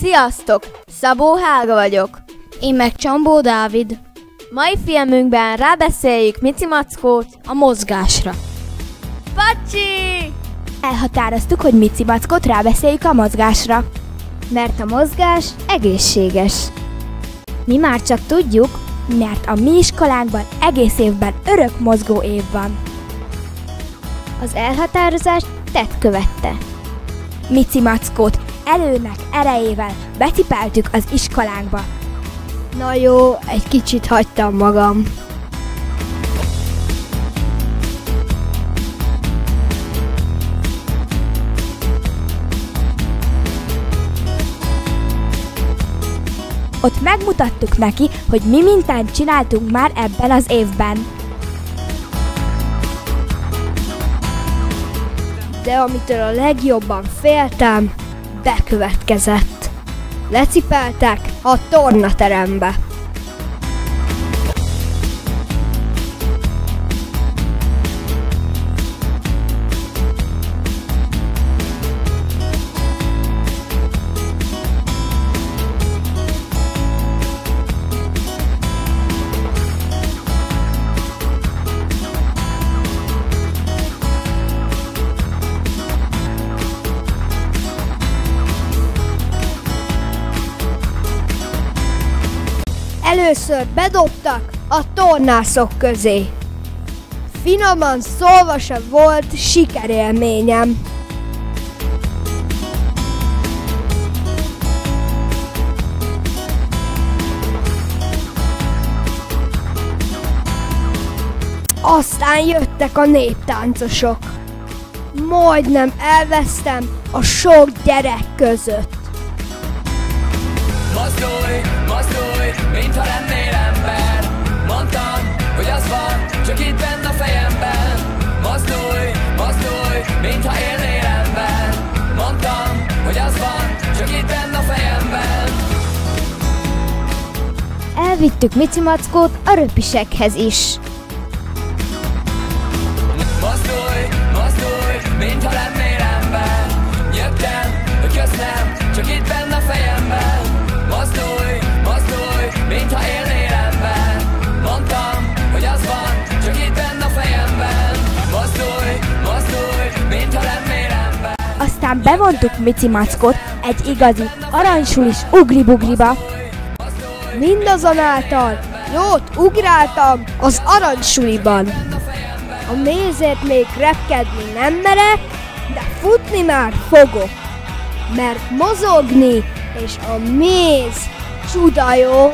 Sziasztok! Szabó Helga vagyok. Én meg Csambó Dávid. Mai filmünkben rábeszéljük Mici Mackót a mozgásra. Pacsi! Elhatároztuk, hogy Mici Mackót rábeszéljük a mozgásra, mert a mozgás egészséges. Mi már csak tudjuk, mert a mi iskolánkban egész évben örök mozgó év van. Az elhatározást tett követte. Mici Mackót előnek erejével becipeltük az iskolánkba. Na jó, egy kicsit hagytam magam. Ott megmutattuk neki, hogy mi mindent csináltunk már ebben az évben. De amitől a legjobban féltem, bekövetkezett. Lecipeltek a tornaterembe. Először bedobtak a tornászok közé. Finoman szólva se volt sikerélményem. Aztán jöttek a néptáncosok. Majdnem elvesztem a sok gyerek között. Mozdulj, mozdulj, mintha lennél ember. Mondtam, hogy az van, csak itt benne a fejemben. Mozdulj, mozdulj, mintha élnél ember. Mondtam, hogy az van, csak itt benne a fejemben. Elvittük Mici Mackót a röpisekhez is. Mozdulj, mozdulj, mintha lennél ember. Nyögtem, hogy köszönöm, csak itt benne a fejemben. Mozdulj, mozdulj, mintha élnél ember. Mondtam, hogy az van, csak itt benne a fejemben. Mozdulj, mozdulj, mintha lennél ember. Aztán bevontuk Mici Mackót egy igazi aranysulis ugribugliba. Mindazonáltal jót ugráltam az aranysuliban. A mézért még repkedni nem merek, de futni már fogok. Mert mozogni és a méz csuda jó.